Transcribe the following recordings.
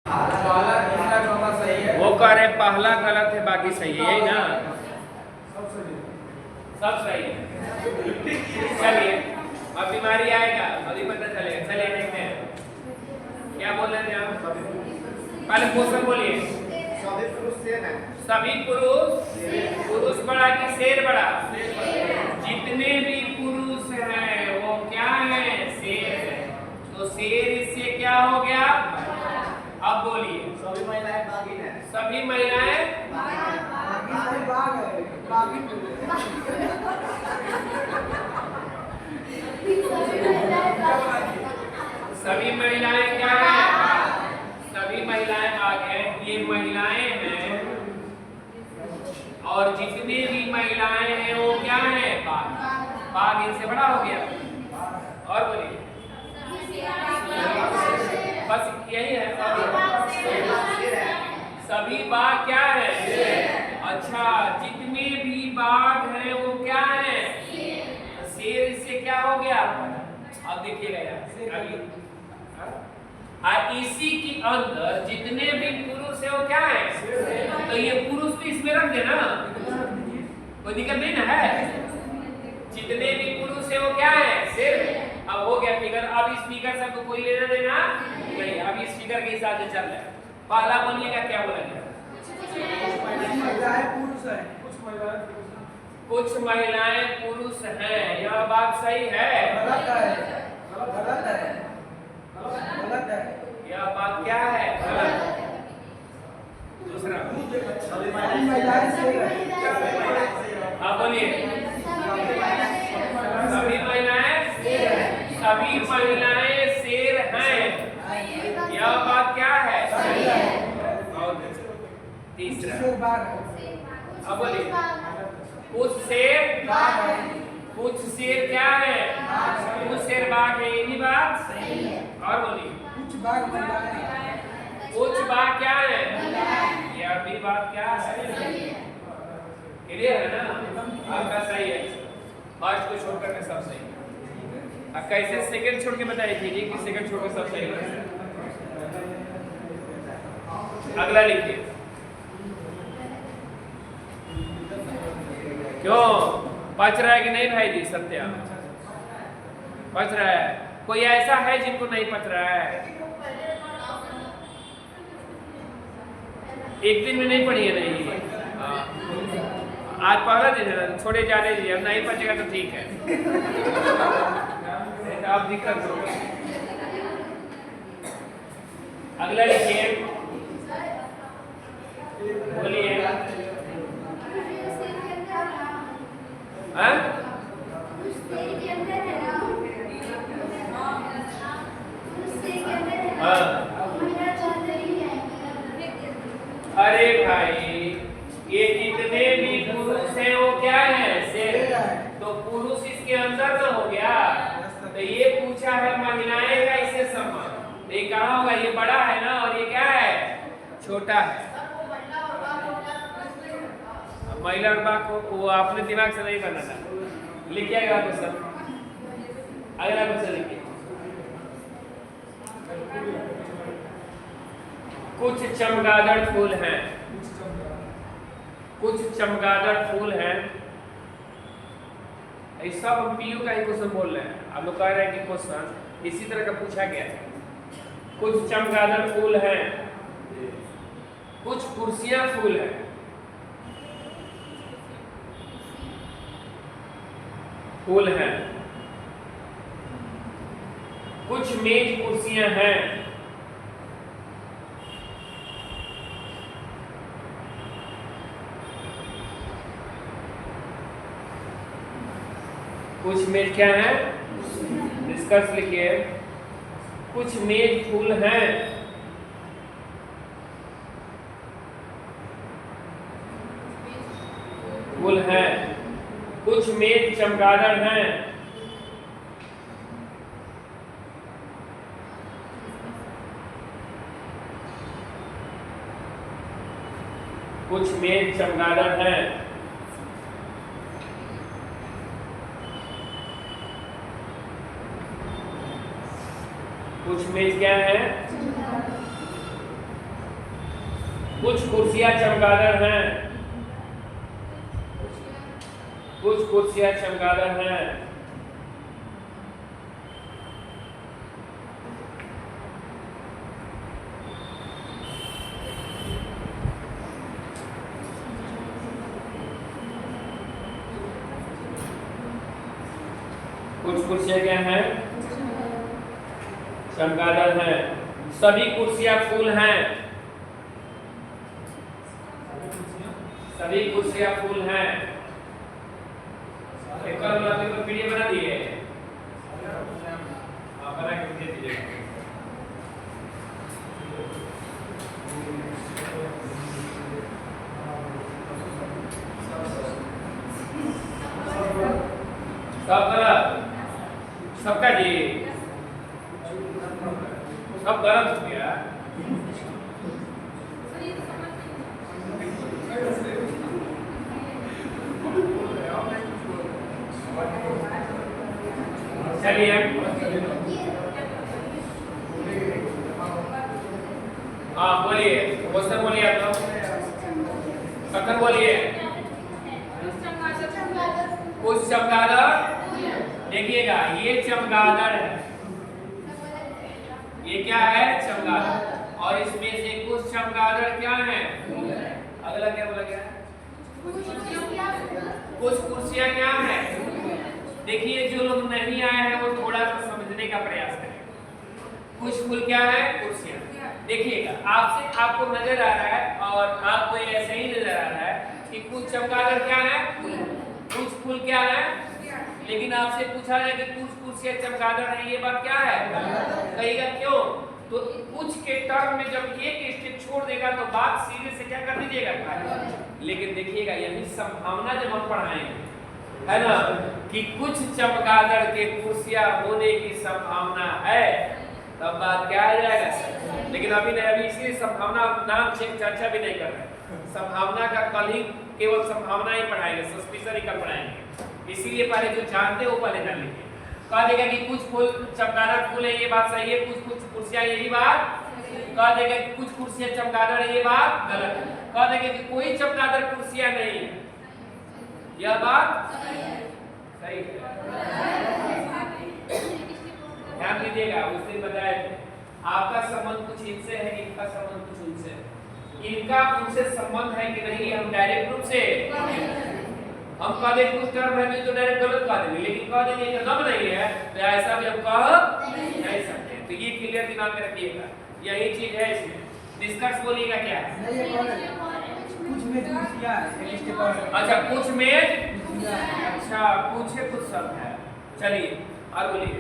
पहला तीसरा चौथा सही है। वो कह रहे पहला गलत है बाकी सही है, यही ना? सब सही है। चलिए अब बीमारी आएगा अभी पता चलेगा। चलिए देखते हैं क्या बोल रहे थे आप। पहले क्वेश्चन बोलिए। सभी पुरुष शेर हैं। सभी पुरुष बड़ा कि शेर बड़ा? जितने भी पुरुष हैं वो क्या है? शेर है। तो शेर इससे क्या हो गया? अब बोलिए। सभी महिलाएं बागिन हैं। सभी महिलाएं सभी महिलाएं क्या है? सभी महिलाएं बाघ हैं। ये महिलाएं हैं और जितनी भी महिलाएं हैं वो क्या है? बाघ। बाघ इनसे बड़ा हो गया। और बोलिए। बस यही है। सभी बाघ क्या है? अच्छा, जितने भी बाघ हैं वो क्या है? शेर इससे क्या हो गया? अब देखिएगा यार, इसी के अंदर जितने भी पुरुष है वो क्या है? तो ये पुरुष तो इसमें रख देना, कोई दिक्कत नहीं ना है। जितने भी पुरुष है वो क्या है? शेर। अब हो गया फिगर। अब इस फिगर से कोई लेना देना नहीं। अब इस फिगर के हिसाब से चल रहा है। पहला बोलिएगा क्या बोला गया? कुछ महिलाएं पुरुष हैं। यह बात सही है? गलत है। यह बात क्या है? गलत। दूसरा सभी महिलाएं शेर हैं। हाँ बोलिए। सभी महिलाएं शेर हैं। यह बात क्या है? तीसरा अब बोलिए। कुछ शेर क्या है? कुछ शेर बाघ है। यही बात सही है। और बोलिए। कुछ बाघ क्या है? यह भी बात क्या है? क्लियर है ना? आपका सही है। फर्स्ट को छोड़ करके सब सही है। अब कैसे सेकंड छोड़ के बताइए कीजिए कि सेकंड छोड़ के सब सही है। अगला लिखिए। क्यों पच रहा है कि नहीं भाई जी? सत्या पच रहा है। कोई ऐसा है जिनको नहीं पच रहा है? एक दिन में नहीं पढ़ी है? नहीं, आज पहला दिन है, छोड़े जाने दीजिए। अब नहीं पचेगा तो ठीक है। आप दिक्कत होगा। अगला लिखिए। बोलिए। अरे भाई, ये जितने भी पुरुष हैं वो क्या है? शेर। तो पुरुष इसके अंदर ना हो गया। तो ये पूछा है महिलाएं का इससे संबंध। ये कहाँ होगा? ये बड़ा है ना, और ये क्या है? छोटा है। महिला और बाघ को वो अपने दिमाग से नहीं करना था। लिखिए अगला क्वेश्चन। अगला क्वेश्चन लिखिए। कुछ चमगादड़ फूल हैं। कुछ चमगादड़ फूल हैं। ऐसा हम पीयू का ही क्वेश्चन बोल रहे हैं। आप लोग कह रहे हैं कि क्वेश्चन इसी तरह का पूछा गया है। कुछ चमगादड़ फूल हैं। कुछ कुर्सियां फूल हैं। फूल हैं। कुछ मेज कुर्सियां हैं। कुछ मेज क्या है? निष्कर्ष लिखिए। कुछ मेज फूल हैं। फूल हैं। कुछ मेज चमगादड़ हैं। कुछ मेज चमगादड़ हैं। कुछ मेज क्या है? कुछ कुर्सियां चमगादड़ हैं, कुछ कुर्सियां चमगादड़ हैं। कुछ कुर्सियां क्या हैं? चमगादड़ हैं। सभी कुर्सियां फूल हैं, सभी कुर्सियां फूल हैं। एक और वीडियो बना दिए, बना के दे दीजिएगा। सब गलत, सबका जी सब गलत हो गया। चलिए हाँ बोलिए, क्वेश्चन बोलिए आप लोग, कथन बोलिए। कुछ चमगादड़, देखिएगा ये चमगादड़ है, ये क्या है? चमगादड़। और इसमें से कुछ चमगादड़ क्या है? अगला क्या बोला गया? कुछ कुर्सियां क्या है? देखिए जो लोग नहीं आए हैं वो थोड़ा सा समझने का प्रयास करें। कुछ फूल क्या है? कुर्सियां। देखिएगा आपसे आपको नजर आ रहा है और आपको ऐसे ही नजर आ रहा है कि कुछ चमगादड़ क्या है? कुछ फूल क्या है? लेकिन आपसे पूछा जाए कि कुछ कुर्सियां चमगादड़ है, ये बात क्या है? कहिएगा क्यों? तो कुछ के टर्म में जब एक स्टेप छोड़ देगा तो बात सीधे से क्या कर दीजिएगा। लेकिन देखिएगा यही संभावना जब हम पढ़ाएंगे है ना कि कुछ चमगादड़ के कुर्सियां होने की संभावना है, तब बात क्या आ जाएगा। लेकिन अभी नहीं, अभी इसी संभावना नाम चर्चा भी नहीं कर रहे। संभावना का कल ही केवल संभावना ही पढ़ाएंगे, सस्पिशन ही कल पढ़ाएंगे। इसीलिए पहले जो जानते हो पहले जान लीजिए। कह देगा कि कुछ फूल चमगादड़ फूल है, ये बात सही है। कुछ कुछ कुर्सियां, यही बात। कह देगा कि कुछ कुर्सियां चमगादड़ है, ये बात गलत है। कह देगा कि कोई चमगादड़ कुर्सियां नहीं है, यह बात सही है। ध्यान दीजिएगा, उस दिन बताया आपका संबंध कुछ इनसे है, इनका संबंध कुछ उनसे है। इनका उनसे संबंध है कि नहीं, हम डायरेक्ट रूप से हम कह दें कुछ टर्म है तो डायरेक्ट गलत कह देंगे, लेकिन कह देंगे कि नब नहीं है तो ऐसा भी हम कह नहीं सकते। तो ये क्लियर दिमाग में रखिएगा, यही चीज है इसमें। डिस्कस बोलिएगा क्या? कुछ में कुर्सियां है, एक स्टेप और। अच्छा कुछ में, अच्छा कुछ है कुछ सब है। चलिए और बोलिए।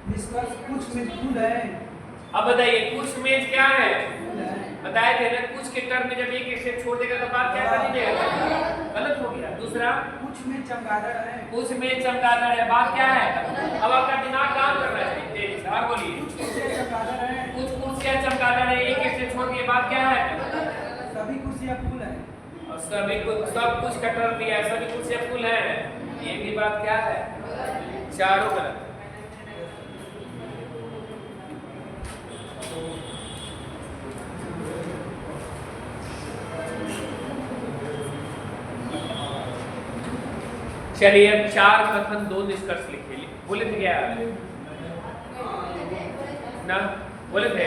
डिस्कस कुछ में फूल है। अब बताइए कुछ में क्या है? बताया थे ना, कुछ के टर्म में जब एक स्टेप छोड़ देगा तो बात क्या कर दीजिएगा, गलत हो गया। दूसरा कुछ में चमगादड़ है, कुछ में चमगादड़ है, बात क्या है? अब आपका दिमाग काम कर रहा है तेजी से। आप बोलिए चमगादड़ है, कुछ कुर्सियां चमगादड़ है, एक स्टेप छोड़ के बात क्या है? सभी कुर्सियां फूल है। और सभी को सब कुछ का टर्म दिया है, सभी कुर्सियां फूल है, ये भी बात क्या है? चारों गलत। चलिए अब 4 कथन 2 निष्कर्ष लिखिए। बोले थे क्या ना? बोले थे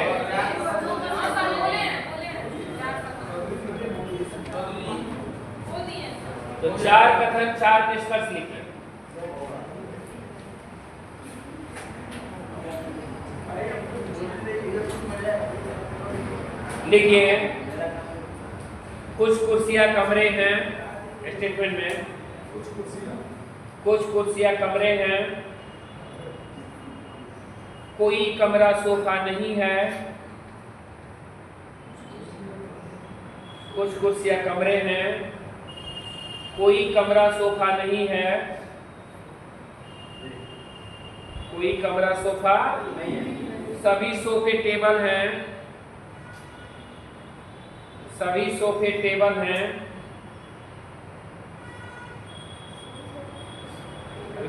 तो 4 कथन 4 निष्कर्ष लिखिए। लिखिए कुछ कुर्सियां कमरे हैं, स्टेटमेंट में कुछ कुर्सियां कमरे हैं, कोई कमरा सोफा नहीं है। कुछ कुर्सियां कमरे हैं, कोई कमरा सोफा नहीं है। कोई कमरा सोफा नहीं है। सभी सोफे टेबल हैं, सभी सोफे टेबल हैं।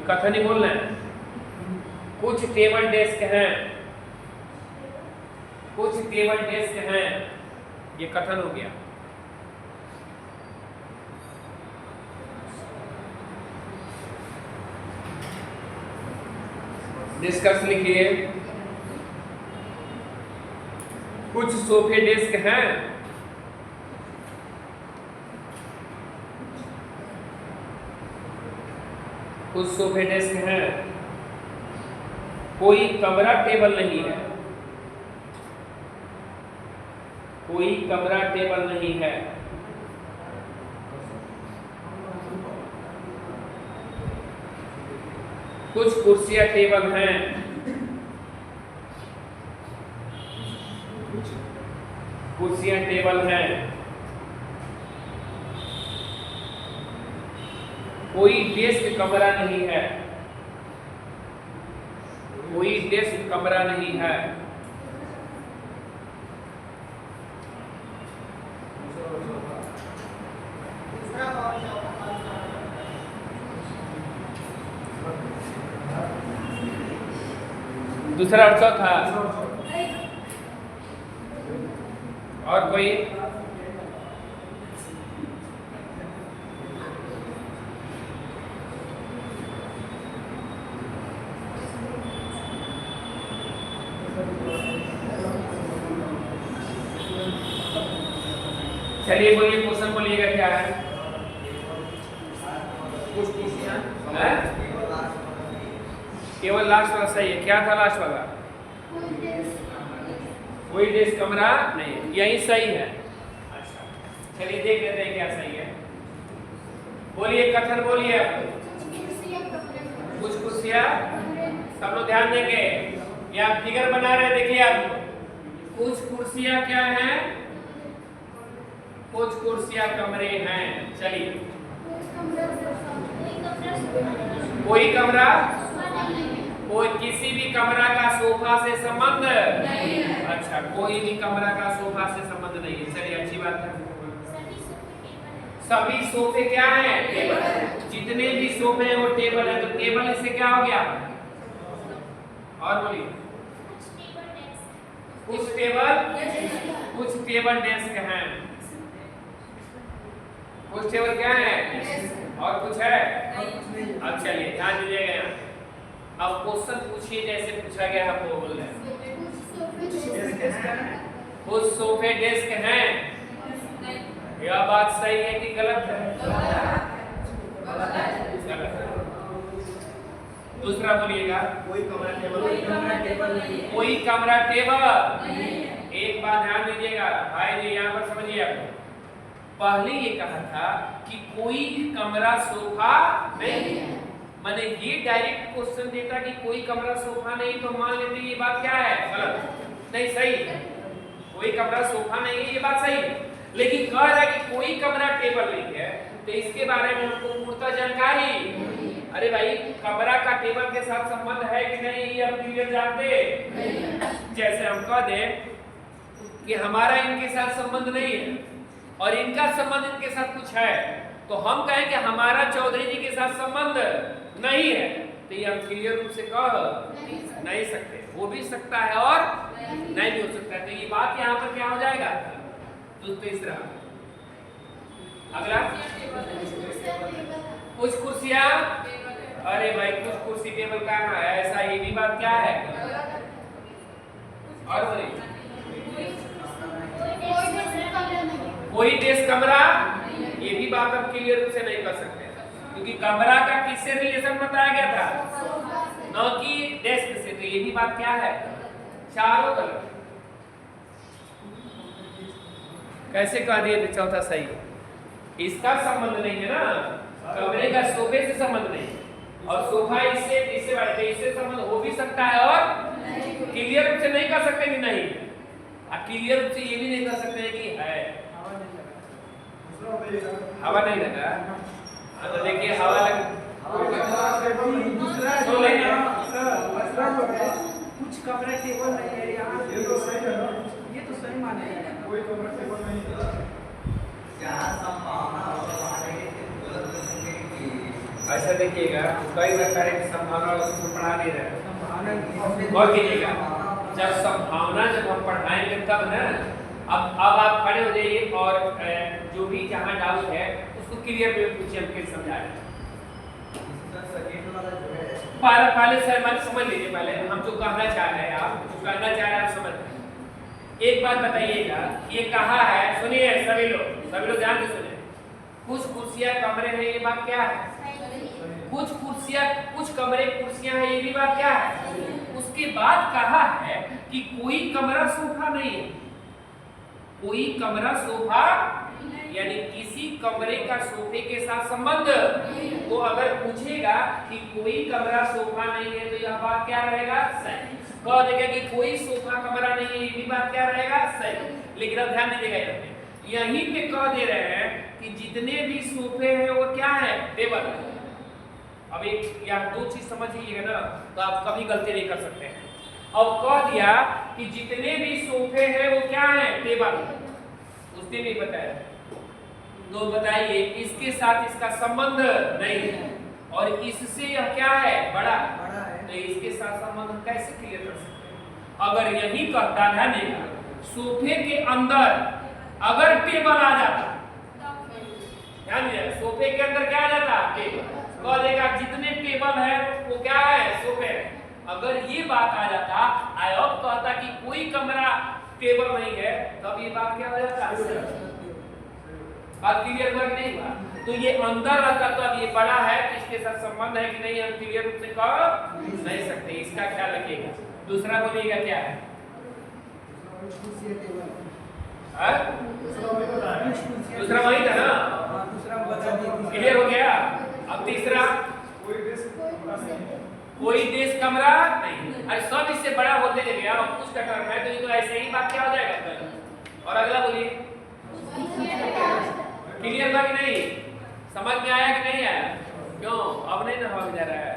कथन ही बोलना है। कुछ टेबल डेस्क हैं, कुछ टेबल डेस्क हैं, ये कथन हो गया। निष्कर्ष लिखिए। कुछ सोफे डेस्क हैं, कुछ सोफे डेस्क हैं, कोई कमरा टेबल नहीं है, कोई कमरा टेबल नहीं है। कुछ कुर्सियां टेबल हैं, कुर्सियां टेबल हैं, कोई डेस्क कमरा नहीं है, कोई डेस्क कमरा नहीं है। दूसरा और चौथा, और कोई? चलिए बोलिए, क्वेश्चन बोलिएगा क्या है? कुछ कुर्सियां हैं, केवल लास्ट वाला सही है। क्या था लास्ट वाला? कोई डेस्क कमरा नहीं, यही सही है। अच्छा, चलिए देख लेते हैं क्या सही है। बोलिए, कथन बोलिए आप। कुछ कुर्सियां, सब लोग ध्यान देंगे, ये आप फिगर बना रहे हैं, देखिए आप। कुछ कुर्सियां क्या हैं? कुछ कुर्सियां कमरे हैं। चलिए, कोई कमरा, कोई किसी भी कमरा का सोफा से संबंध नहीं है। अच्छा, कोई भी कमरा का सोफा से संबंध नहीं है। चलिए, अच्छी बात है। सभी सोफे क्या हैं? टेबल। जितने भी सोफे हैं वो टेबल है, तो टेबल इससे क्या हो गया? और बोलिए। कुछ टेबल डेस्क हैं। कुछ टेबल क्या है? और कुछ है? अब चलिए ध्यान दीजिएगा यहाँ। अब क्वेश्चन पूछिए जैसे पूछा गया है, वो बोल रहे हैं। कुछ सोफे डेस्क हैं। यह बात सही है कि गलत है? गलत है। दूसरा बोलिएगा। कोई कमरा टेबल नहीं। कोई कमरा टेबल एक बात ध्यान दीजिएगा भाई जी, यहाँ पर समझिए। आप पहले ये कहा था कि कोई कमरा सोफा नहीं है, मैंने ये डायरेक्ट क्वेश्चन देता कि कोई कमरा सोफा नहीं, तो मान लेते ये बात क्या है? गलत नहीं, सही है। कोई कमरा सोफा नहीं है, ये बात सही है। लेकिन कह रहा है कि कोई कमरा टेबल नहीं है, तो इसके बारे में हमको पूर्णतः जानकारी। अरे भाई, कमरा का टेबल के साथ संबंध है कि नहीं, ये हम क्लियर जानते। जैसे हम कह दें कि हमारा इनके साथ संबंध नहीं है और इनका संबंध इनके साथ कुछ है, तो हम कहें कि हमारा चौधरी जी के साथ संबंध नहीं है, तो ये हम क्लियर रूप से कह नहीं सकते। हो भी सकता है और नहीं भी हो सकता है। तो ये बात यहाँ पर क्या हो जाएगा? तो तीसरा, अगला, कुछ कुर्सियां, अरे भाई कुछ कुर्सी टेबल कहाँ है? ऐसा ये भी बात क्या है? और कोई डेस्क कमरा, ये भी बात हम क्लियर रूप से नहीं कर सकते, क्योंकि कमरा का किससे रिलेशन बताया गया था? न कि डेस्क से। तो ये भी बात क्या है? चारों गलत। कैसे कह दिए थे चौथा सही? इसका संबंध नहीं है ना, कमरे का सोफे से संबंध नहीं, और सोफा इससे बैठे, इससे संबंध हो भी सकता है और क्लियर रूप से नहीं कर सकते कि नहीं, और क्लियर रूप से ये भी नहीं कर सकते कि है। हवा नहीं लगा, तो देखिए हवा लगा कुछ कमरा टेबल नहीं है यहाँ, ये तो सही माने कोई कमरा टेबल नहीं है। ऐसा देखिएगा, कई बार करेक्ट संभावना उसको पढ़ा नहीं रहे। और कीजिएगा, जब संभावना जब हम पढ़ाएंगे तब ना, अब आप खड़े हो जाइए और जो भी जहाँ डाउट है उसको क्लियर में पूछिए, हम फिर समझाएंगे। पहले सर समझ लीजिए, पहले हम जो कहना चाह रहे हैं, आप जो कहना चाह रहे हैं आप समझ रहे हैं। एक बात बताइएगा, ये कहा है, सुनिए सभी लोग ध्यान से सुनिए। कुछ कुर्सियां कमरे हैं, ये बात क्या है? कुछ कुर्सियां, कुछ कमरे कुर्सियां हैं, ये भी बात क्या है? उसके बाद कहा है कि कोई कमरा सोफा नहीं है। कोई कमरा सोफा यानी किसी कमरे का सोफे के साथ संबंध। तो अगर पूछेगा कि कोई कमरा सोफा नहीं है, तो यह बात क्या रहेगा? सही। कह देगा कि कोई सोफा कमरा नहीं है, ये भी बात क्या रहेगा? सही। लेकिन अब ध्यान दीजिएगा, यहीं पे कह दे रहे हैं कि जितने भी सोफे हैं वो क्या है? टेबल। अब एक या दो चीज समझिएगा ना, तो आप कभी गलती नहीं कर सकते हैं। अब कह दिया कि जितने भी सोफे हैं वो क्या है? टेबल। उसने नहीं बताया, तो बताइए इसके साथ इसका संबंध नहीं है, और इससे यह क्या है? बड़ा है। तो इसके साथ संबंध हम कैसे क्लियर कर सकते हैं? अगर यही कहता है ना, सोफे के अंदर अगर टेबल आ जाता, ध्यान दीजिए, सोफे के अंदर क्या आ जाता? टेबल। कह देगा जितने टेबल है वो क्या है? सोफे। अगर ये बात आ जाता, अब कहता कि कोई कमरा टेबल नहीं है, तब ये बात क्या हो जाता? बात क्लियर हुआ कि नहीं हुआ? तो ये अंदर रहता तब ये बड़ा है, इसके साथ संबंध है कि नहीं, हम क्लियर रूप से कह नहीं सकते। इसका ख्याल रखिएगा। दूसरा बोलिएगा क्या है? दूसरा वही था ना, क्लियर हो गया। अब तीसरा, कोई देश कमरा नहीं। अरे सब इससे बड़ा होते चले गया, अब कुछ का टर्म है, तो ये तो ऐसे ही बात क्या हो जाएगा? और अगला बोलिए, क्लियर हुआ कि नहीं? समझ में आया कि नहीं आया? क्यों? अब नहीं ना हवा में जा रहा है।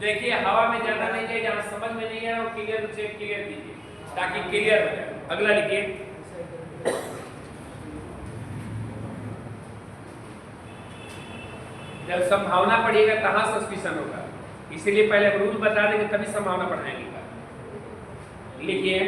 देखिए हवा में जाना नहीं चाहिए, जहाँ समझ में नहीं है वो क्लियर रूप से क्लियर कीजिए, ताकि क्लियर हो जाए। अगला लिखिए, जब संभावना पढ़िएगा कहाँ सस्पिशन होगा, इसीलिए पहले रूल बता देंगे तभी संभावना पढ़ाएंगे। लिखिए,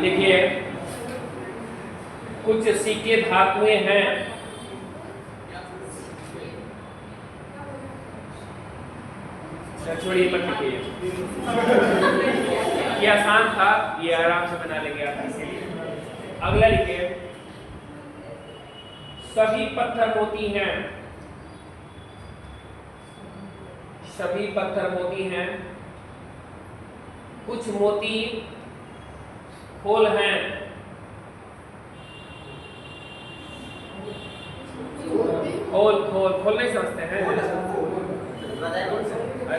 लिखिए कुछ सिक्के धातुएं हैं, छोड़िए मत लिखिए, ये आसान था, ये आराम से बना लेंगे आप इसीलिए। अगला लिखिए, सभी पत्थर मोती हैं, सभी पत्थर मोती हैं, कुछ मोती खोल हैं, खोल नहीं समझते हैं?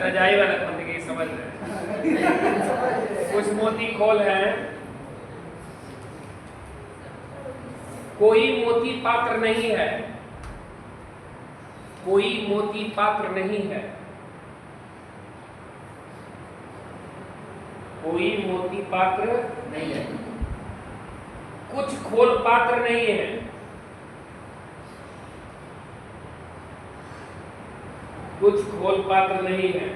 रजाई वाला खोलने की समझ रहे हैं। कुछ मोती खोल हैं, कोई मोती पात्र नहीं है, कोई मोती पात्र नहीं है, कोई मोती पात्र नहीं है, कुछ खोल पात्र नहीं है, कुछ खोल पात्र नहीं है,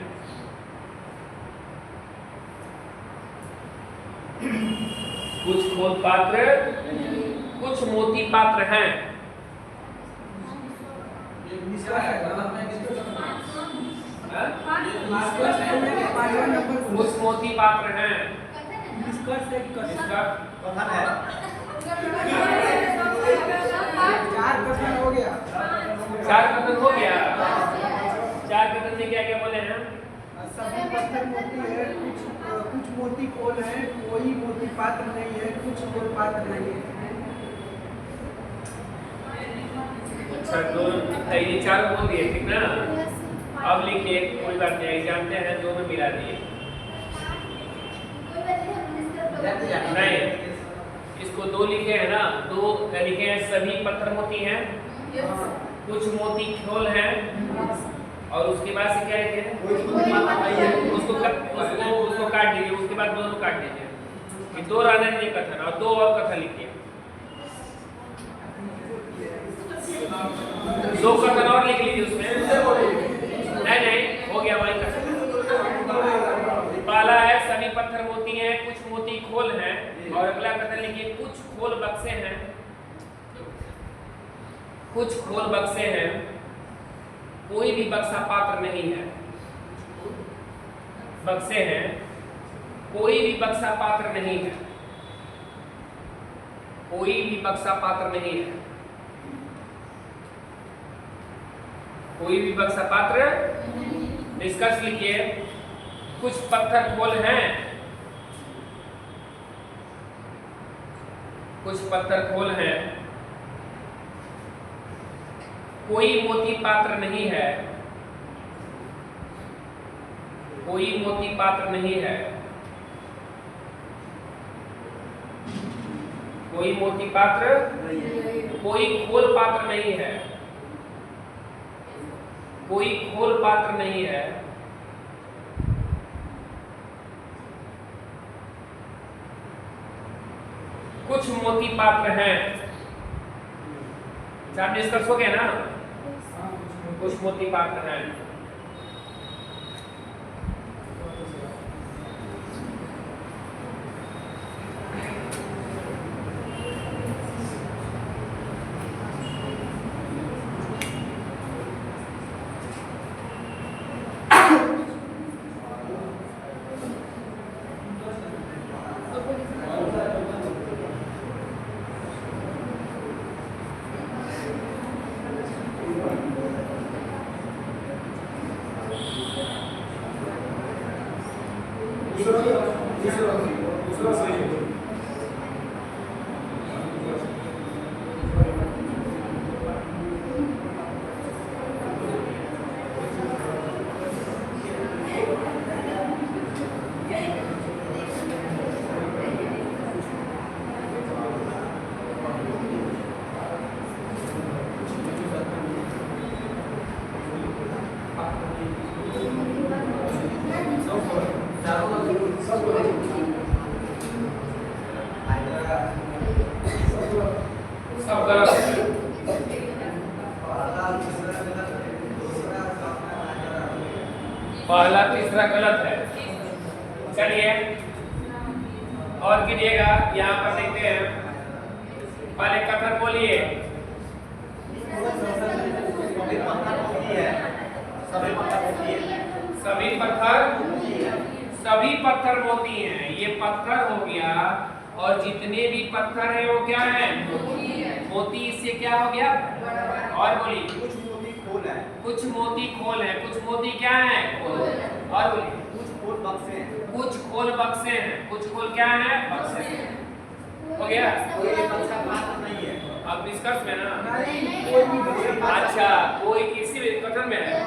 कुछ खोल पात्र, कुछ मोती पात्र हैं। कुछ मोती पात्र हैं। चार कथन हो गया। चार कथन में क्या क्या बोले हैं? सभी पत्थर मोती है, कुछ मोती खोल है, कोई मोती पात्र नहीं है, कुछ खोल पात्र नहीं है। अच्छा, दोनों ये चार बोल दिए, ठीक ना? अब लिखिए, कोई बात नहीं, जानते हैं, दोनों मिला दिए। नहीं, इसको दो लिखे हैं ना, दो लिखे हैं, सभी पत्थर मोती हैं, कुछ मोती खोल हैं, और उसके बाद से क्या लिखे हैं, उसको काट दीजिए, उसके बाद दोनों काट दीजिए। ये दो राजनीतिक कथन और दो और कथन लिखिए, दो कथन और लिख लीजिए उसमें। नहीं हो गया वही कथन। पहला है सभी पत्थर मोती हैं, कुछ मोती खोल हैं, और अगला कथन लिखिए कुछ खोल बक्से हैं, कुछ खोल बक्से हैं, कोई भी बक्सा पात्र नहीं है। बक्से हैं, कोई भी बक्सा पात्र नहीं है, कोई भी बक्सा पात्र नहीं है, कोई भी बक्सा पात्र। निष्कर्ष लिखिए कुछ पत्थर खोल हैं, कुछ पत्थर खोल हैं, कोई मोती पात्र नहीं है, कोई मोती पात्र नहीं है, कोई मोती पात्र, कोई खोल पात्र नहीं है, कोई खोल पात्र नहीं है, कुछ मोती पात्र हैं। आप निष्कर्ष हो गया ना, कुछ मोती पात्र हैं। सब गलत है। पहला तीसरा गलत है। चलिए और कीजिएगा, यहाँ पर देखते हैं, पहले कथन बोलिए। सभी पत्थर मोती हैं। ये पत्थर हो गया, और जितने भी पत्थर हैं वो क्या है, मोती। इससे क्या हो गया, और बोलिए। कुछ मोती खोल है, कुछ मोती खोल है, कुछ मोती क्या है, खोल। और बोलिए। कुछ खोल बक्से हैं, कुछ खोल बक्से हैं, कुछ खोल क्या है, बक्से हैं। हो गया। कोई बक्सा पात्र नहीं है। अब निष्कर्ष में ना, कोई भी बक्सा पात्र अच्छा, कोई किसी भी कथन में है,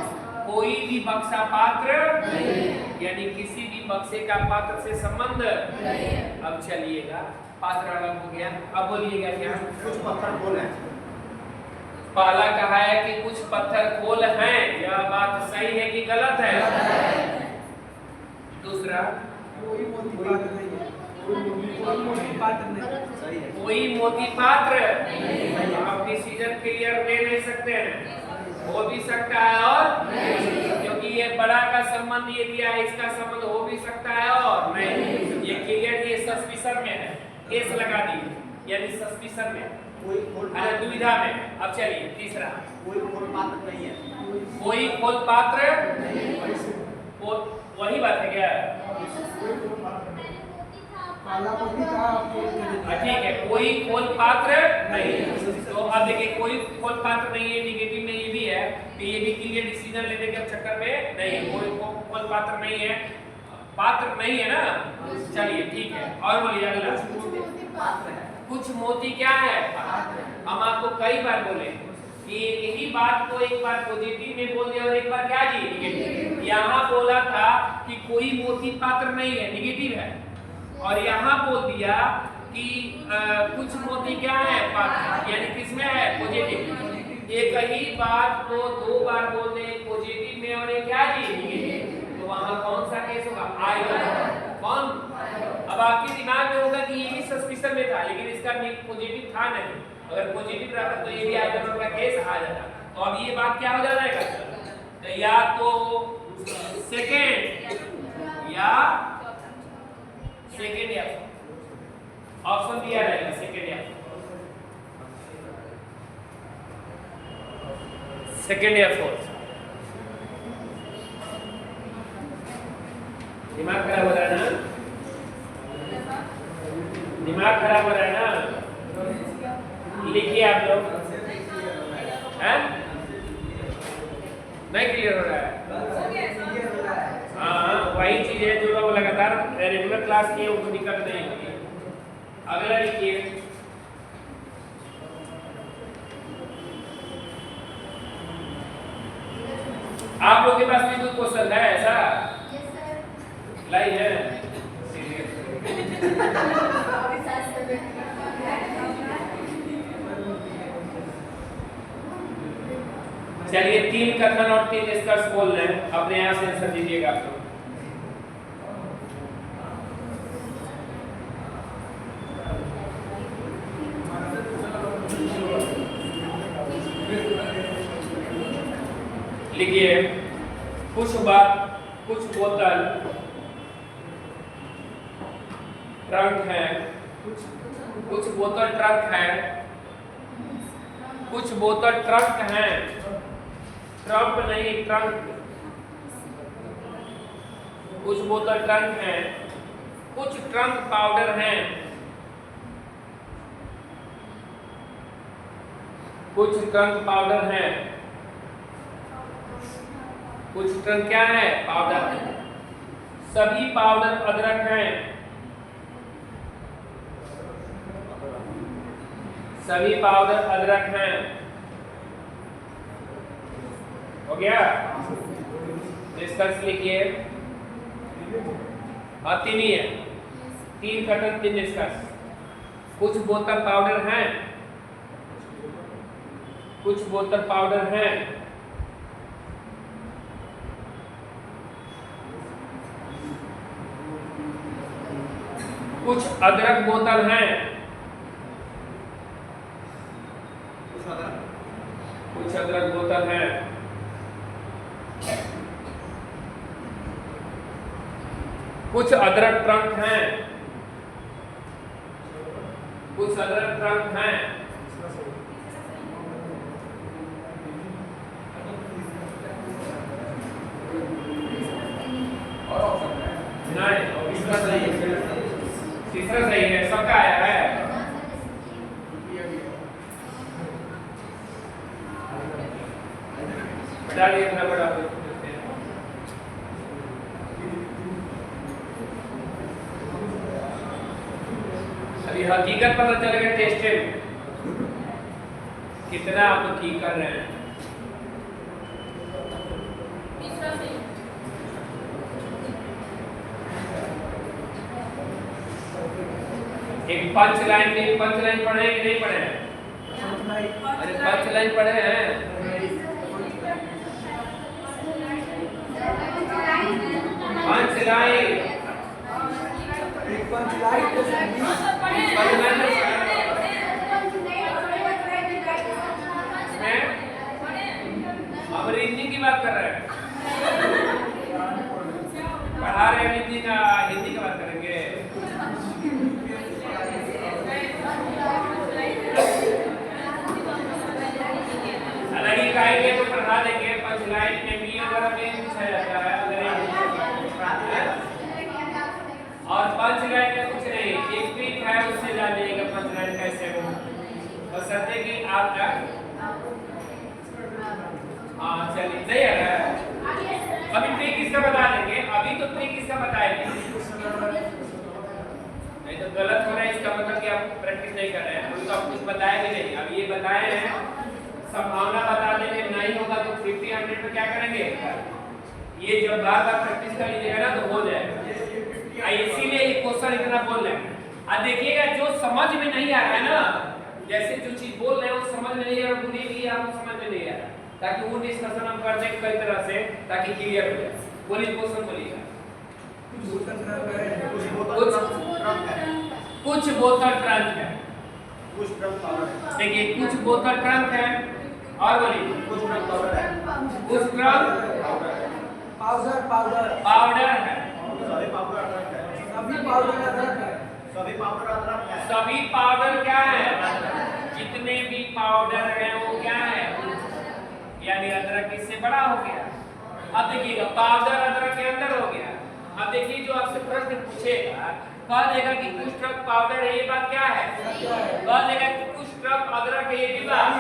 कोई भी बक्सा पात्र यानी किसी भी बक्से का पात्र से संबंध। अब चलिएगा, पात्र अलग हो गया। अब बोलिएगा क्या, कुछ पत्थर खोल है। पहला कहा है कि कुछ पत्थर खोल हैं, यह बात सही है कि गलत है। दूसरा, कोई मोती पात्र नहीं है, कोई मोती पात्र नहीं है, सही है। कोई मोती पात्र आप डिसीजन क्लियर दे नहीं सकते हैं, हो भी सकता है और क्योंकि ये बड़ा का संबंध ये दिया है, इसका संबंध हो भी सकता है और नहीं। ये क्लियर, ये सस्पिशन में है, केस लगा दिए, यानी सस्पिशन में, दुविधा में। अब चलिए तीसरा, कोई खोल पात्र नहीं है, कोई खोल पात्र, वही बात है क्या, ठीक है, कोई खोल पात्र नहीं। तो अब देखिए, कोई खोल पात्र नहीं है, निगेटिव में ये भी है, तो ये भी क्लियर डिसीजन लेने के चक्कर में नहीं है, कोई खोल पात्र नहीं है, पात्र नहीं है ना। चलिए ठीक है, और बोलिए अगला। कुछ मोती क्या है, हम आपको कई बार बोले कि यही बात को एक बार पॉजिटिव में बोल दिया और एक बार क्या जी, निगेटिव। यहाँ बोला था कि कोई मोती पात्र नहीं है, निगेटिव है, और यहाँ बोल दिया कि कुछ मोती क्या है पात्र, यानी किसमें है पॉजिटिव। एक ही बात को दो बार बोलते हैं पॉजिटिव में और एक क्या जी नेगेटिव, तो वहां कौन सा केस होगा आएगा कौन। अब आपके दिमाग में होगा कि ये भी सस्पिशन में था लेकिन इसका पॉजिटिव था नहीं, अगर पॉजिटिव रहता तो ये भी आइदर का केस आ जाता। तो अब ये बात क्या हो जाएगा, तो या तो सेकेंड या ऑप्शन दिया रहेगा सेकेंड या फोर्थ। दिमाग खराब हो रहा है ना, दिमाग खराब हो रहा है ना, लिखिए आप लोग। हैं नहीं क्लियर हो रहा है? हाँ वही चीज है जो लोग लगातार रेगुलर क्लास किए उनको दिक्कत नहीं होगी। अगला लिखिए, आप लोग के पास भी कोई क्वेश्चन है ऐसा? लाई है चलिए 3 कथन और 3 निष्कर्ष बोल रहे हैं, अपने यहाँ से आंसर दीजिएगा आप लोग। लिखिए, कुछ बोतल ट्रंक है, कुछ बोतल ट्रंक है, कुछ बोतल ट्रंक है, ट्रंक नहीं ट्रंक, कुछ बोतल ट्रंक है, कुछ ट्रंक पाउडर है, कुछ ट्रंक पाउडर है, कुछ ट्रंक क्या है पाउडर है, सभी पाउडर अदरक हैं, सभी पाउडर अदरक हैं। हो गया? निष्कर्ष लिखिए, और 3 ही है, 3 कथन 3 निष्कर्ष। कुछ बोतल पाउडर हैं, कुछ बोतल पाउडर हैं, कुछ अदरक बोतल हैं, कुछ अदरक बोतल हैं, कुछ अदरक ट्रंक हैं, कुछ अदरक ट्रंक हैं, नहीं तीसरा सही है, तीसरा सही है, सबका आया है। बता दिए इतना बड़ा अभी हकीकत पता चल गया टेस्ट में कितना आप लोग ठीक कर रहे हैं। एक पंच लाइन पढ़े कि नहीं पढ़े हैं? अरे पंच लाइन पढ़े हैं? पंच लाइन अब हिंदी की बात कर रहे हैं, पढ़ा रहे हैं हिंदी की बात करेंगे। अलग ही कहेंगे तो पढ़ा देंगे, पंच लाइन में भी वगैरह में पूछा जाता है और पंच लाइन में कुछ नहीं, एक ट्रिक है उससे जान जाइएगा पंच लाइन कैसे हो। और सत्य कि आप हाँ चलिए सही है। अभी ट्रिक इसका बता देंगे, अभी तो ट्रिक इसका बताएंगे, नहीं तो गलत हो रहा है इसका मतलब कि आप प्रैक्टिस नहीं कर रहे हैं। हम तो आप कुछ बताएंगे नहीं, अभी ये बताए हैं, संभावना बता देंगे, नहीं होगा तो 50-100 में क्या करेंगे, ये जब बार बार प्रैक्टिस कर लीजिएगा ना तो हो जाएगा। इसीलिए ये क्वेश्चन इतना बोल रहे हैं अब देखिएगा जो समझ में नहीं आ रहा है ना, जैसे जो चीज बोल रहे हैं वो समझ में नहीं आ रहा, बुरी भी आपको समझ में नहीं आ रहा, ताकि वो डिस्कशन हम कर दें कई तरह से ताकि क्लियर हो जाए। बोलिए क्वेश्चन बोलिएगा। कुछ बोतल ट्रंक है, देखिए कुछ बोतल ट्रंक है, और बोलिए कुछ ट्रंक पाउडर है, कुछ ट्रंक पाउडर है, सभी पाउडर क्या है, जितने भी पाउडर है वो क्या है, यानी अदरक इससे बड़ा हो गया। अब देखिएगा पाउडर अदरक के अंदर हो गया। अब देखिए जो आपसे प्रश्न पूछेगा, कह देगा कि कुछ ट्रक पाउडर है, ये बात क्या है, कह देगा कि कुछ ट्रक अदरक है, ये भी बात,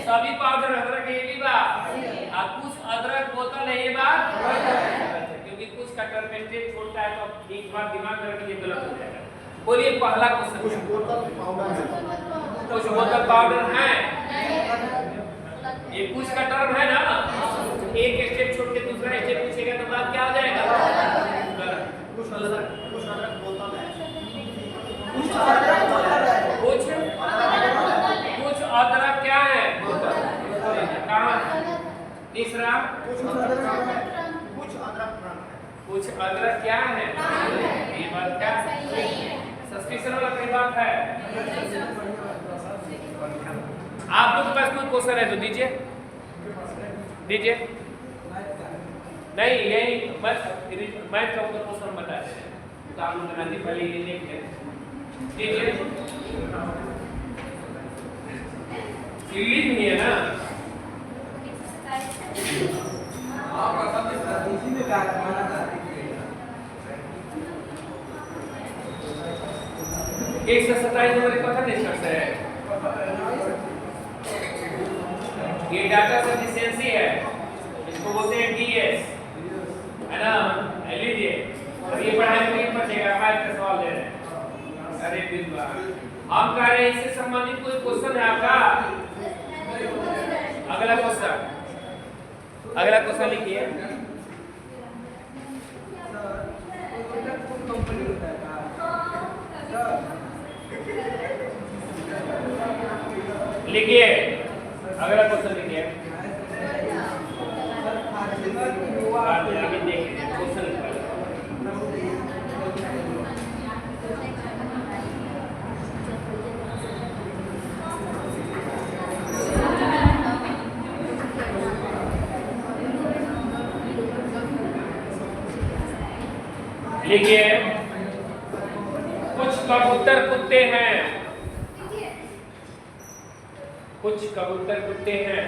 सभी पाउडर अदरक है, ये भी बात, और कुछ अदरक बोतल है, ये बात, क्योंकि कुछ का टर्मिनेट छोटा है तो एक बार दिमाग में रखिए गलत हो जाएगा। बोलिए पहला क्वेश्चन, कुछ बोतल पाउडर है, ये कुछ का टर्म है ना, एक स्टेप छोड़ के दूसरा स्टेप पूछेगा तो बात क्या हो जाएगा, कुछ अदरक क्या है, कहाँ, तीसरा कुछ अदरक क्या है, ये बात क्या सस्पेंशन वाला कई बात है। आप लोग के पास कोई क्वेश्चन है तो दीजिए, दीजिए, नहीं यही मैथ का क्वेश्चन बता रहे हैं तो आप लोग बना दी, पहले ये देख लें, दीजिए, सीरीज नहीं है ना, एक से 27 नंबर पता निष्कर्ष है, ये डाटा सफिशिएंसी है, इसको बोलते हैं डीएस, है ना, लीजिए, और ये पढ़ाई में बचेगा, मैथ का सवाल दे रहे हैं, अरे बिल्कुल हम कह रहे हैं इससे संबंधित कोई क्वेश्चन है आपका, अगला क्वेश्चन, अगला क्वेश्चन लिखिए, लिखिए अगला क्वेश्चन लिखिए, लिखिए कुछ कबूतर कुत्ते हैं, कुछ कबूतर कुत्ते हैं,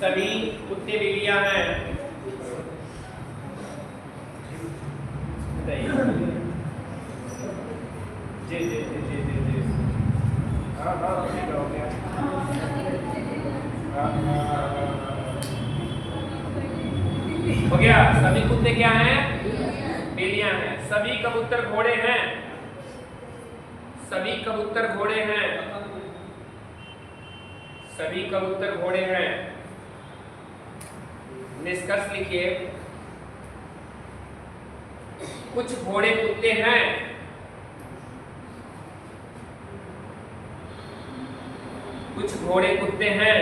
सभी कुत्ते बिल्लियां हैं, जी जी जी जी जी जी, हाँ हाँ ठीक हो गया, हो गया, सभी कुत्ते क्या हैं, बिल्लियां हैं, सभी कबूतर घोड़े हैं, सभी कबूतर घोड़े हैं, सभी कबूतर घोड़े हैं, निष्कर्ष लिखिए, कुछ घोड़े कुत्ते हैं, कुछ घोड़े कुत्ते हैं,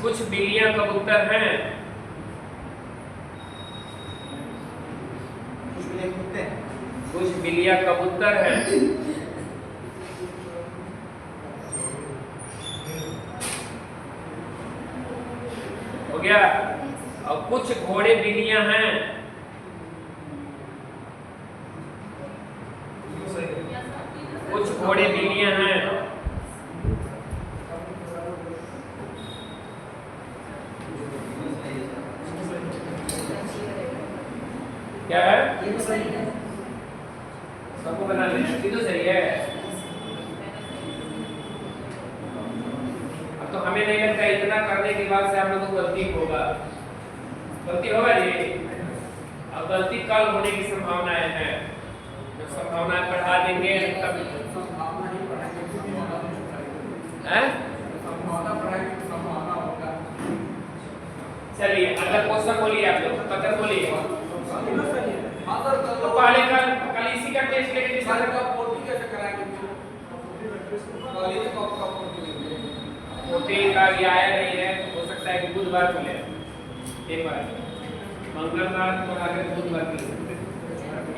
कुछ बिल्लियां कबूतर हैं, कुछ बिल्लियां कबूतर हैं, हो गया, और कुछ घोड़े बिल्लियां हैं, कुछ घोड़े बिल्लियां हैं, क्या है, सबको बना लेना, ये तो सही है। अब तो हमें नहीं लगता इतना करने के बाद से हम लोग को गलती होगा, गलती होगा जी, अब गलती कल होने की संभावनाएं हैं, जब संभावनाएं बढ़ा देंगे तब चलिए मतलब क्वेश्चन बोलिए आप लोग, पत्र बोलिए। हाँ सर, तो पहले कल इसी का टेस्ट लेके डिस्कस का पोर्टी कैसे कराएंगे? कॉलेज का पोर्टी पोर्टी का ये आया नहीं है, हो सकता है कि बुधवार को ले एक बार, मंगलवार को आगे बुधवार को,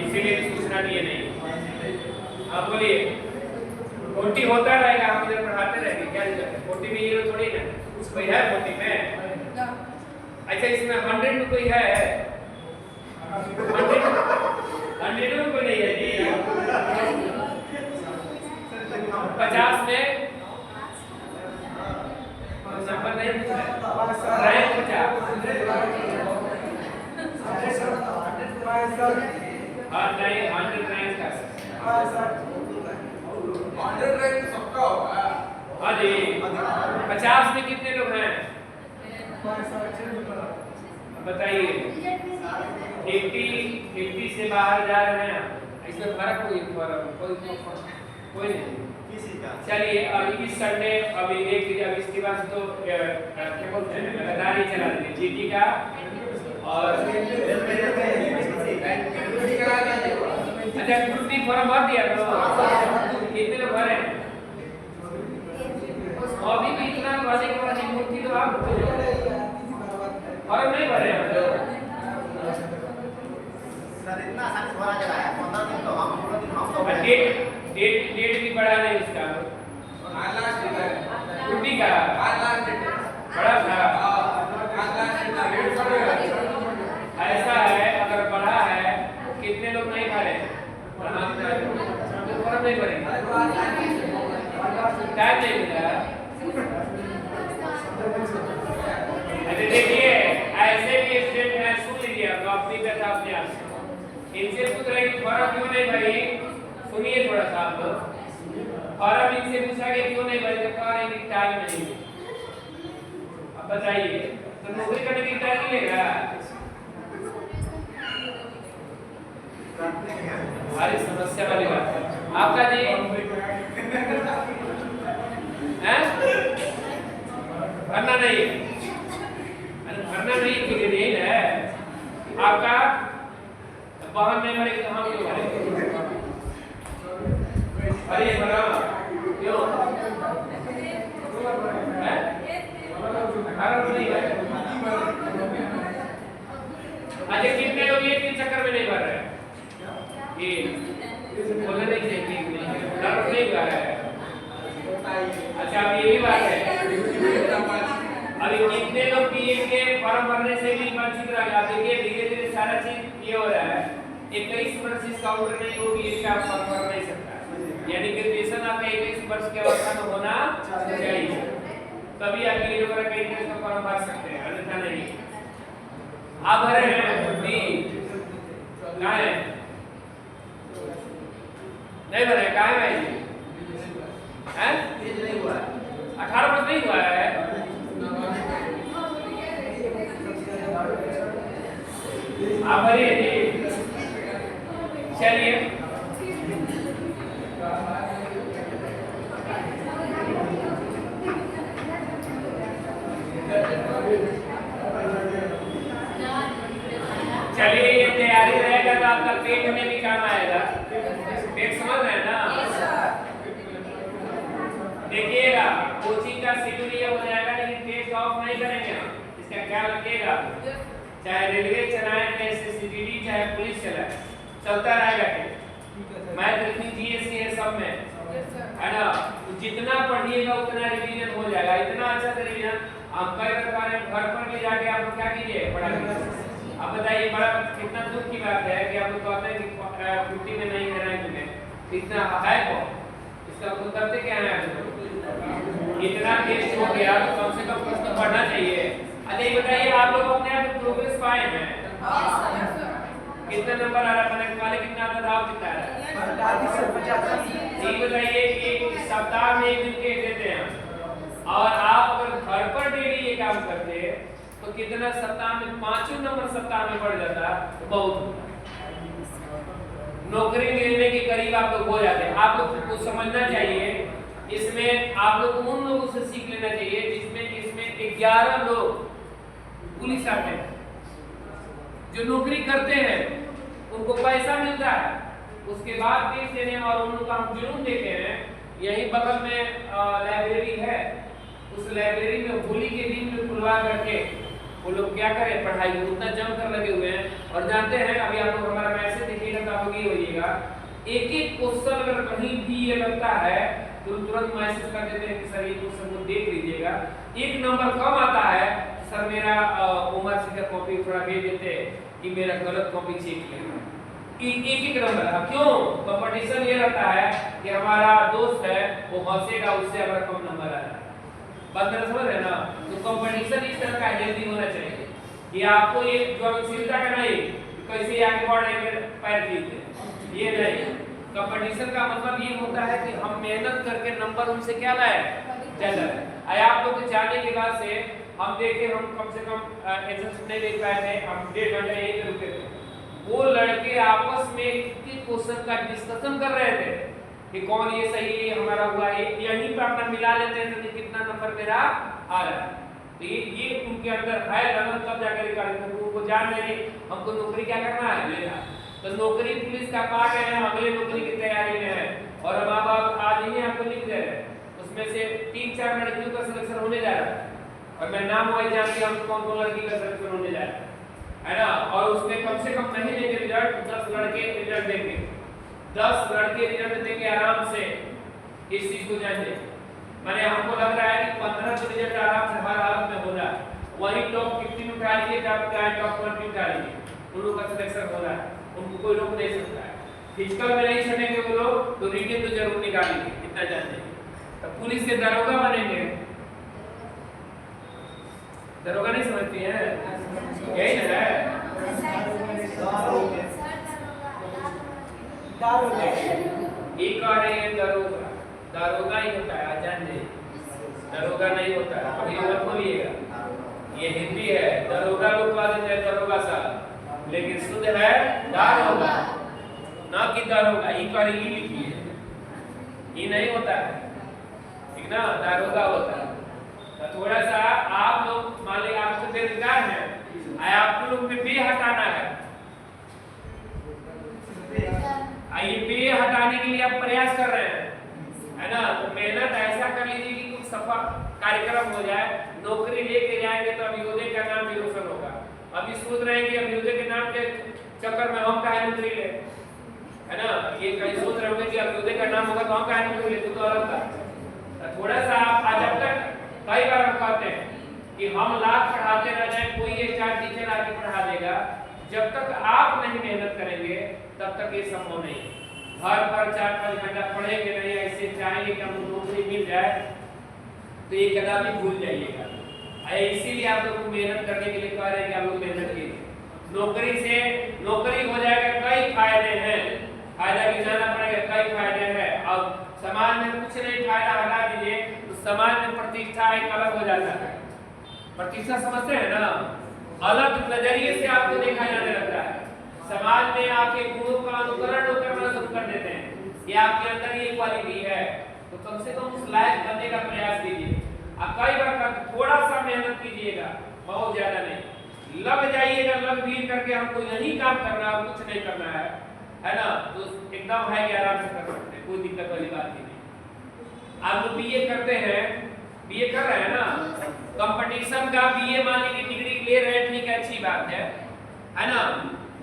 इसीलिए सूचना दिए नहीं। आप बोलिए पोर्टी होता रहेगा, हम इधर पढ़ाते रहेंगे, क्या दिक्कत है? पोर्टी में ये थोड़ी ना कोई है पोर्टी में। अच्छा इसमें 100 में कोई है? 100 में कोई नहीं है जी। 50 में नंबर नहीं पूछा है, रैंक 50। हाँ नहीं 100 रैंक का 100 रैंक सबका होगा। हाँ जी। 50 में कितने लोग हैं बताइए? 50 से बाहर जा रहे हैं, इसमें फर्क कोई नहीं। चलिए अब इस संडे अभी देख लीजिए, अब इसके बाद तो क्या बोलते हैं लगातार ही चला देंगे जीटी का और अच्छा ग्रुप फॉर्म भर दिया तो कितने लोग भरे? अभी भी इतना भरने के बाद मूर्ति तो आप फॉर्म नहीं भरे हैं सर, इतना आसानी से भरा चला है। 15 दिन तो हम पूरा दिन हम तो डेट भी बढ़ा नहीं उसका आज लास्ट डेट है। छुट्टी का आज लास्ट डेट है। बड़ा था। आज लास्ट डेट है। ऐसा है अगर बढ़ा है कितने लोग नहीं भरे फॉर्म नहीं भरेंगे, टाइम नहीं मिला। अरे देखिए ऐसे भी स्टेट है, सुन लीजिए आप अपनी कथा अपने आप से इनसे पूछ रहे कि फॉर्म क्यों नहीं भरी। सुनिए थोड़ा सा आप लोग, फॉर्म इनसे पूछा कि क्यों नहीं भरी, तो कह रहे कि टाइम नहीं। अब बताइए तो नौकरी करने की टाइम मिलेगा? हमारी समस्या वाली बात है आपका जी हैं? भरना नहीं, भरना नहीं क्योंकि नहीं है आपका वाहन में भरे तो हम क्यों भरेंगे? अरे भरा क्यों है? नहीं है। अच्छा कितने लोग ये 3 चक्कर में नहीं भर रहे? ये बोलना नहीं चाहिए नहीं भर रहा है। अच्छा अब ये भी बात है, अभी कितने लोग पीए के फॉर्म भरने से भी वंचित रह गए? देखिए धीरे धीरे सारा चीज ये हो रहा है। 21 वर्ष जिस काउंटर नहीं होगी इसका फॉर्म भर नहीं सकता, यानी ग्रेजुएशन आपका 21 वर्ष के अवस्था में होना चाहिए, तभी आप ये वगैरह कहीं का फॉर्म भर सकते हैं, अन्यथा नहीं। आप भरे हैं कहाँ है? नहीं भरे कहाँ है भाई? हैं? 18 वर्ष नहीं हुआ है? आप भरिए जी। चलिए चलिए ये तैयारी रहेगा तो आपका पेट में भी काम आएगा। पेट समझ रहे हैं ना? देखिएगा कोचिंग का शेड्यूल ये हो जाएगा, लेकिन टेस्ट ऑफ नहीं करेंगे हम, इसका ख्याल रखिएगा। चाहे रेलवे चलाएं, चाहे सीसीटीवी, चाहे पुलिस चलाए, चलता रहेगा टेस्ट। मैथ रीजनिंग जीएससी है सब में, है ना? तो जितना पढ़िएगा उतना रिवीजन हो जाएगा। इतना अच्छा से रिवीजन हम कई बार घर पर भी जाके आप लोग क्या कीजिए पढ़ा कीजिए। अब बताइए बड़ा कितना दुख की बात है कि आप लोग कहते हैं कि 50 में नहीं है, रैंक में इतना है कौन? इसका मतलब क्या है? इतना टेस्ट हो गया तो कम से कम प्रश्न पढ़ना चाहिए। अच्छा ये बताइए आप लोग अपने आप प्रोग्रेस पाए हैं? कितना नंबर आ रहा है? पहले कितना आता था, अब कितना आ रहा है? ये बताइए कि सप्ताह में 1 दिन टेस्ट देते हैं और आप अगर घर पर डेली ये काम करते तो कितना सप्ताह में 5 नंबर सप्ताह में बढ़ जाता तो बहुत नौकरी मिलने के करीब आप लोग हो जाते हैं। आप लोग को समझना चाहिए, इसमें आप लोग उन लोगों से सीख लेना चाहिए जिसमें 11 लोग पुलिस आते हैं, जो नौकरी करते हैं उनको पैसा मिलता है, उसके बाद फीस देने और उन लोग का हम जुनून देते हैं। यही बगल में लाइब्रेरी है, उस लाइब्रेरी में होली के दिन में खुलवा करके वो लोग क्या करें, पढ़ाई में उतना जम कर लगे हुए हैं। और जानते हैं अभी आप लोग हमारा मैसेज देखिएगा तो आप लोग ये होइएगा, एक एक क्वेश्चन अगर कहीं भी ये लगता है तो तुरंत मैसेज कर देते हैं कि सर ये क्वेश्चन को देख लीजिएगा। एक नंबर कम आता है, सर मेरा उमर से का कॉपी थोड़ा भेज देते कि मेरा गलत कॉपी चेक किया। एक नंबर है, क्यों? कंपटीशन ये रहता है कि हमारा दोस्त है वो हंसेगा, उससे हमारा कम नंबर आया। बात मेरा समझ रहे ना? तो कंपटीशन इस तरह का हेल्दी होना चाहिए कि आपको ये ज्वलनशीलता का नहीं कैसे आगे बढ़ेंगे पैर जीते, ये नहीं। कंपटीशन का मतलब ये होता है कि हम मेहनत करके नंबर उनसे क्या लाए, ज्यादा लाए। आप लोग जाने के बाद से हम देखे, हम कम से कम एग्जाम नहीं देख पाए थे, हम 1.5 घंटे यहीं पे रुके थे। वो लड़के आपस में क्वेश्चन का डिस्कशन कर रहे थे कि कौन ये सही है, हमारा हुआ है, यहीं पे अपना मिला लेते हैं तो कितना नंबर मेरा आ रहा है। तो ये उनके अंदर है लगन, तब जाकर निकालेंगे। उनको जान लेंगे हमको नौकरी क्या करना है, लेना। तो नौकरी पुलिस का पार्ट है, अगले नौकरी की तैयारी में है और अब आप आज ही आपको लिख दे रहे हैं। उसमें से 3-4 लड़कियों का सिलेक्शन होने जा रहा है और मैं नाम वाइज जान के हम कौन कौन लड़की का सिलेक्शन होने जा रहा है ना। और उसमें कम से कम नहीं देंगे रिजल्ट, 10 लड़के रिजल्ट देंगे, 10 लड़के रिजल्ट देंगे आराम से। इस चीज को जान ले, मैंने हमको लग रहा है कि 15 तो रिजल्ट आराम से हर हालत में हो रहा है। वही टॉप 15 उठा लीजिए, टॉप 20 उठा लीजिए, उन लोगों का सिलेक्शन हो रहा है, उनको कोई रोक नहीं सकता है। फिजिकल में नहीं चलेंगे वो लोग तो रिटन तो जरूर निकालेंगे, इतना जानते हैं। तो पुलिस के दरोगा बनेंगे, दरोगा नहीं समझती है, यही ना है। एक आ रहे हैं दरोगा, दरोगा ही होता है, जान दे, दरोगा नहीं होता है, अभी मत बोलिएगा, ये हिंदी है। दरोगा लोग वाले हैं दरोगा साहब, लेकिन शुद्ध है दारोगा, ना कि दरोगा। ई पर ई लिखिए, ये नहीं होता है, ठीक ना, दारोगा होता है। तो थोड़ा सा आप लोग मान लीजिए आपको बेरोजगार है, आप लोग में बे हटाना है, ये बे हटाने के लिए आप प्रयास कर रहे हैं, है ना। तो मेहनत ऐसा कर लीजिए कि कुछ सफल कार्यक्रम हो जाए, नौकरी लेके जाएंगे तो अभियोजक का नाम भी रोशन होगा। अभी सोच रहे हैं कि अभियोजक के नाम के चक्कर में हम काहे नौकरी ले, है ना, ये कहीं सोच रहे होंगे कि अभियोजक का नाम होगा तो हम काहे नौकरी ले, तो अलग था। थोड़ा सा आप जब तक कई बार हम कहते हैं कि हम लाख पढ़ाते रह जाए, कोई एक 4 टीचर आके पढ़ा देगा, जब तक आप नहीं मेहनत करेंगे तब तक ये संभव नहीं। घर पर 4-5 घंटा पढ़ेंगे नहीं, ऐसे चाहेंगे कि हमको नौकरी मिल जाए तो ये कदापि भूल जाइएगा। इसीलिए आप लोग को मेहनत करने के लिए कह रहे हैं कि आप लोग मेहनत कीजिए। नौकरी से नौकरी हो जाएगा, कई फायदे हैं, फायदा गिनाना पड़ेगा, कई फायदे हैं। अब समाज में कुछ नहीं, फायदा हटा दीजिए तो समाज में प्रतिष्ठा एक अलग हो जाता है। प्रतिष्ठा समझते हैं ना, अलग नजरिए से आपको देखा जाने लगता है। समाज में आपके गुणों का अनुकरण करना शुरू कर देते हैं कि आपके अंदर ये क्वालिटी है, तो कम से कम उस लायक बनने का प्रयास कीजिए। आप कई बार थोड़ा सा मेहनत कीजिएगा, बहुत ज्यादा नहीं, लग जाइएगा, लग भी करके हमको यही काम करना है, कुछ नहीं करना है ना, तो एकदम है कि आराम से कर सकते हैं, कोई दिक्कत वाली बात नहीं। आप लोग बीए करते हैं, बीए कर रहे हैं ना, कंपटीशन का बीए माने की डिग्री ले रहे हैं, ठीक है, अच्छी बात है ना।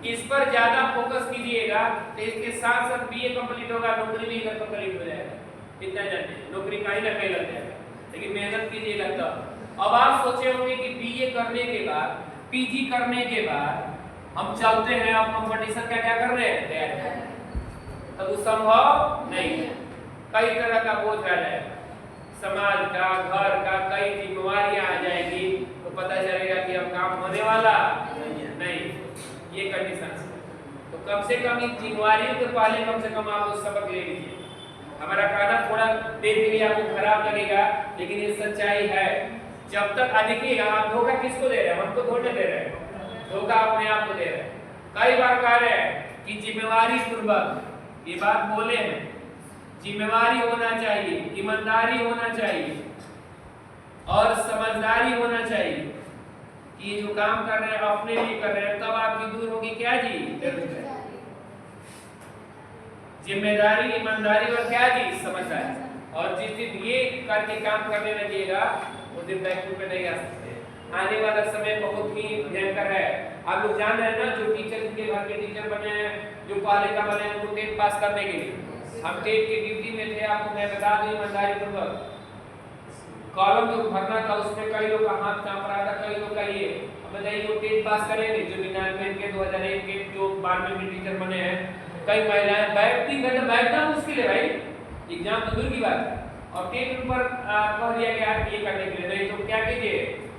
इस पर ज्यादा फोकस कीजिएगा तो इसके साथ साथ बीए कंप्लीट होगा, नौकरी भी इधर कंप्लीट हो जाएगा, इतना जानते हैं, नौकरी कहीं ना कहीं लग जाएगा, लेकिन मेहनत कीजिएगा तब। अब आप सोचे होंगे कि बीए करने के बाद, पीजी करने के बाद हम चलते हैं अब कंपटीशन का क्या कर रहे हैं, तैयारी, तब संभव नहीं है। कई तरह का बोझ आ जाएगा, समाज का, घर का, कई जिम्मेवारियां आ जाएगी, तो पता चलेगा कि अब काम होने वाला नहीं, ये कंडीशन है। तो कम से कम इन जिम्मेवारियों के पहले कम से कम आप लोग सबक ले लीजिए। हमारा कहना थोड़ा देर के लिए आपको खराब लगेगा, लेकिन ये सच्चाई है। जब तक देखिएगा, आप धोखा किसको दे रहे हैं, हमको धोखा दे रहे हैं, धोखा अपने आप को दे रहे हैं। कई बार कह रहे हैं कि जिम्मेवारी पूर्वक, ये बात बोले हैं, जिम्मेवारी होना चाहिए, ईमानदारी होना चाहिए और समझदारी होना चाहिए। ये जो काम कर रहे हैं अपने लिए कर रहे हैं, तब आपकी दूर होगी क्या जी? जिम्मेदारी, ईमानदारी और क्या जी? समझदारी। और जिस दिन ये करके काम करने लगेगा उस दिन बैकफुट पे नहीं आ सकते। आने वाला समय बहुत ही भयंकर है। आप लोग जान रहे हैं ना, जो टीचर के घर के टीचर बने हैं, जो पहले का बने हैं, उनको टेट पास करने के लिए हम टेट की ड्यूटी में थे। आपको मैं बता दूं ईमानदारी पूर्वक, कॉलम जो भरना था उसमें कई लोग का हाथ कांप रहा था, कई लोग का ये। अब बताइए वो टेट पास करेंगे जो 99 के 2001 के जो 92 के टीचर बने हैं। कई महिलाएं 3 घंटे बैठना मुश्किल है भाई, एग्जाम तो दूर की बात है। और टेट पर कह दिया गया ये करने के लिए, नहीं तो क्या कीजिए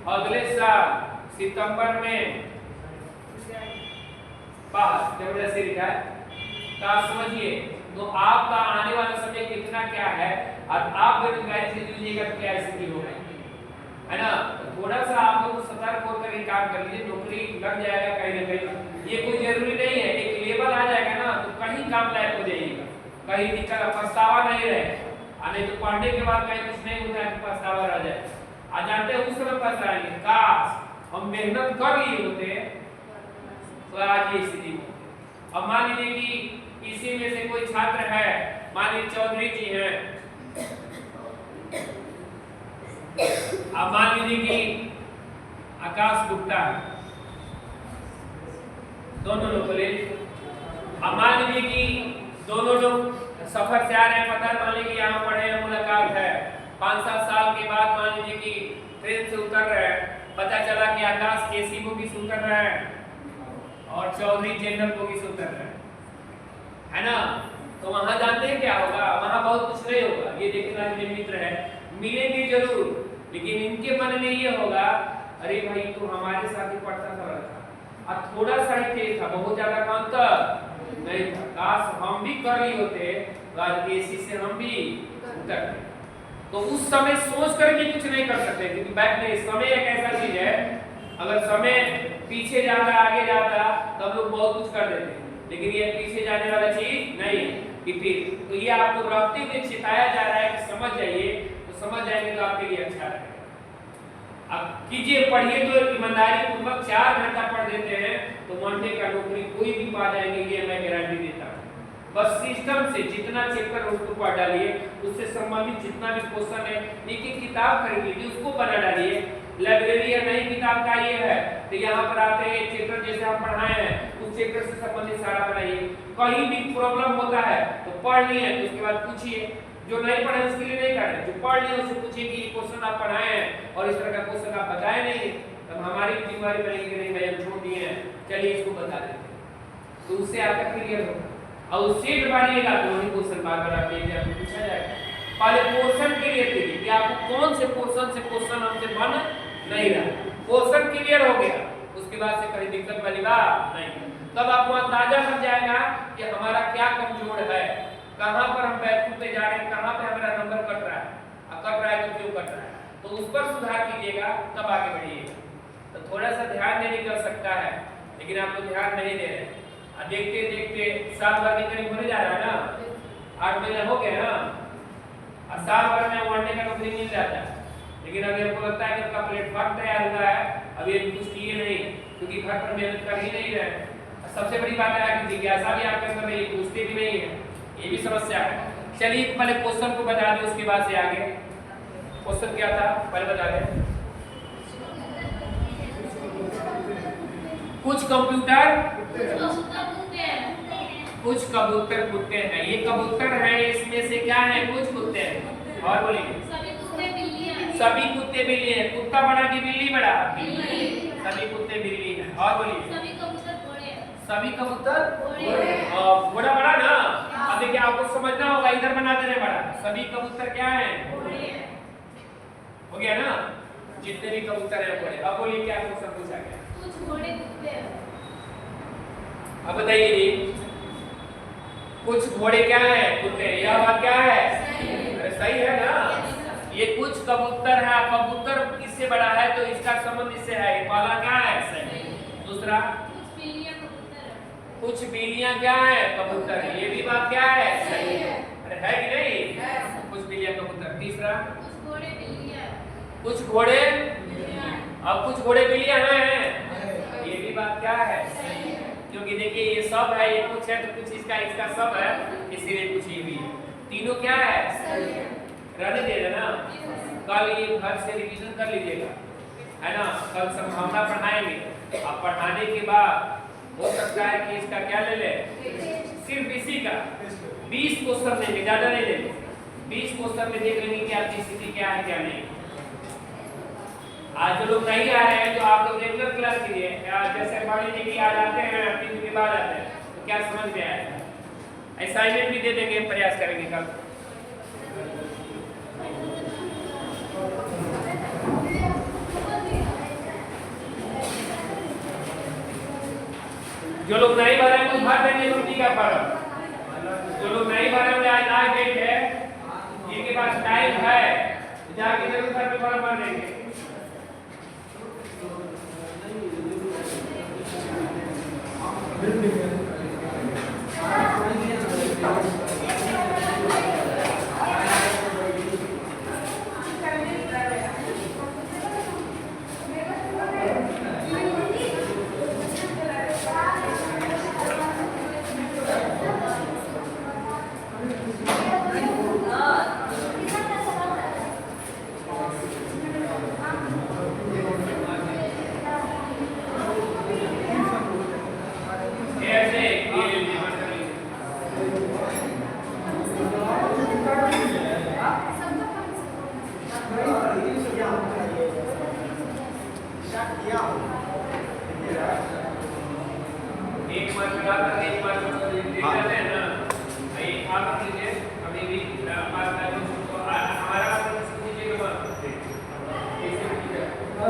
अगले साल सितंबर में पास जबरदस्ती लिखा है। तो आप समझिए तो आपका आने वाला समय कितना क्या है, और आप बेरोजगारी से जूझिएगा तो क्या स्थिति होगी, है ना। तो थोड़ा सा आप लोग सतर्क होकर के काम कर लीजिए, नौकरी लग जाएगा कहीं ना कहीं। ये कोई जरूरी नहीं है, एक लेवल आ जाएगा ना तो कहीं काम लायक हो जाइएगा, कहीं दिक्कत पछतावा नहीं रहे। नहीं तो पढ़ने के बाद कहीं कुछ नहीं होता है, पछतावा रह जाए। आज जानते हैं उस समय पछताएंगे, काश हम मेहनत कर लिए होते तो आज ये स्थिति होती। अब मान लीजिए कि इसी में से कोई छात्र है, मान लीजिए चौधरी जी हैं, अब मान लीजिए कि आकाश गुप्ता है, दोनों लोग बोले। अब मान लीजिए कि दोनों लोग सफर से आ रहे हैं, पता मान लीजिए यहाँ पढ़े हैं, मुलाकात है, 5-7 साल के बाद मान लीजिए कि ट्रेन से उतर रहे हैं, पता चला कि आकाश एसी बोगी से उतर रहा है और चौधरी जनरल बोगी से उतर रहे हैं, है ना। तो वहां जानते हैं क्या होगा, वहां बहुत कुछ नहीं होगा। ये देखना मेरे मित्र है, मिलेंगे जरूर, लेकिन इनके मन में ये होगा अरे भाई तो हमारे साथ ही पढ़ता था, अब थोड़ा सा ही तेज था, बहुत ज्यादा काम था नहीं था, काश हम भी कर लिए होते तो आज एसी से हम भी उतरते। तो उस समय सोच कर भी कुछ नहीं कर सकते, क्योंकि बैठने समय एक ऐसा चीज है, अगर समय पीछे जाता आगे जाता तब लोग बहुत कुछ कर देते हैं, लेकिन ये पीछे जाने वाला चीज नहीं है कि फिर। तो ये आपको रास्ते में सिखाया जा रहा है कि समझ जाइए, तो समझ जाएंगे तो आपके लिए अच्छा रहेगा। अब कीजिए, पढ़िए तो ईमानदारी पूर्वक 4 घंटा पढ़ देते हैं तो मंडे का नौकरी कोई भी पा जाएंगे, ये मैं गारंटी देता हूँ। बस सिस्टम से जितना चैप्टर उसको पढ़ डालिए, उससे संबंधित जितना भी क्वेश्चन है, एक किताब खरीद लीजिए, उसको बना डालिए। लाइब्रेरी है, नई किताब का ये है तो यहाँ पर आते हैं चैप्टर जैसे हम पढ़ाए हैं उस चैप्टर से संबंधित सारा बनाइए। कहीं भी प्रॉब्लम होता है तो पढ़ लिए तो उसके बाद पूछिए, जो नहीं पढ़े उसके लिए नहीं करें, जो पढ़ लिए उससे पूछिए कि क्वेश्चन आप पढ़ाए हैं और इस तरह का क्वेश्चन आप बताए नहीं, तब हमारी जिम्मेदारी बनेगी नहीं भाई हम छोड़ दिए हैं, चलिए इसको बता देते हैं, तो उससे आपका क्लियर होगा। और सेट मानिएगा तो वही क्वेश्चन बार-बार आपके एग्जाम में पूछा जाएगा। पहले पोर्शन क्लियर कीजिए कि आपको कौन से पोर्शन से क्वेश्चन हमसे बन नहीं रहा, पोर्शन क्लियर हो गया, उसके बाद से कहीं दिक्कत वाली बात नहीं। तब आपको अंदाजा लग जाएगा कि हमारा क्या कमजोर है, कहां पर हम बैकफुट पे जा रहे हैं, कहां पे हमारा नंबर कट रहा है, अब कट रहा है तो क्यों कट रहा है, तो उस पर सुधार कीजिएगा, तब आगे बढ़िएगा। तो थोड़ा सा ध्यान देने की आवश्यकता है, लेकिन आप लोग ध्यान नहीं दे रहे। देखते देखते साल भर के करीब होने जा रहा है ना, 8 महीने हो गए ना, और साल भर में वनडे का नौकरी मिल जाता है, लेकिन अभी हमको लगता है कि उसका प्लेटफॉर्म तैयार हुआ है, अभी कुछ किए नहीं क्योंकि घर पर मेहनत कर ही नहीं रहे। सबसे बड़ी बात है कि जिज्ञासा भी आपके अंदर नहीं, पूछते भी नहीं है, ये भी समस्या है। चलिए पहले क्वेश्चन को बता दें, उसके बाद से आगे। क्वेश्चन क्या था पहले बता दें। कुछ कंप्यूटर कुछ कबूतर कुत्ते हैं, ये कबूतर है, इसमें से क्या है, कुछ कुत्ते हैं, और बोलिए। सभी कुत्ते बिल्ली हैं। सभी कुत्ते बिल्ली हैं, कुत्ता बड़ा कि बिल्ली बड़ा? सभी कुत्ते बिल्ली हैं, और बोलिए। सभी कबूतर घोड़े हैं। सभी कबूतर घोड़े हैं। घोड़ा बड़ा ना, अब देखिए आपको समझना होगा, इधर बना देने बड़ा। सभी कबूतर क्या हैं? घोड़े हैं। हो गया ना, जितने भी कबूतर हैं घोड़े। अब बोलिए क्या क्वेश्चन पूछा गया? कुछ घोड़े कुत्ते हैं। अब बताइए जी, कुछ घोड़े क्या है, कुत्ते, यह बात क्या है? अरे सही है ना। ये कुछ कबूतर है, कबूतर किससे बड़ा है तो इसका संबंध इससे है, ये पहला क्या है? सही। दूसरा, कुछ बिल्लियां कबूतर हैं। कुछ बिल्लियां क्या है? कबूतर है, ये भी बात क्या है? सही है। अरे है कि नहीं? कुछ बिल्लियां कबूतर। तीसरा, कुछ घोड़े बिल्लियां हैं। कुछ घोड़े बिल्लियां हैं। अब कुछ घोड़े बिल्लियां हैं, ये भी बात क्या है, क्योंकि देखिए ये सब है, ये कुछ है तो कुछ इसका सब है, इसीलिए कुछ ये भी है। तीनों क्या है, रहने दे ना। कल ये घर से रिवीजन कर लीजिएगा, है ना। कल संभावना पढ़ाएंगे, अब पढ़ाने के बाद हो सकता है कि इसका क्या ले ले, सिर्फ इसी का 20 क्वेश्चन लेंगे, ज्यादा नहीं लेंगे। 20 क्वेश्चन में देख लेंगे कि आपकी स्थिति क्या है क्या नहीं। आज जो लोग नहीं आ रहे हैं, जो आप लोग रेगुलर क्लास कीजिए, जैसे मान लीजिए कि आज आते हैं 3 दिन के बाद आते हैं, तो क्या समझ में आया, असाइनमेंट भी दे देंगे, प्रयास करेंगे कल। जो लोग नहीं भरे हैं वो भर देंगे छुट्टी का फॉर्म। जो लोग नहीं भरे होंगे, आज लास्ट डेट है, जिनके पास टाइम है जाके जरूर घर पे फॉर्म भर देंगे।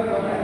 हमारा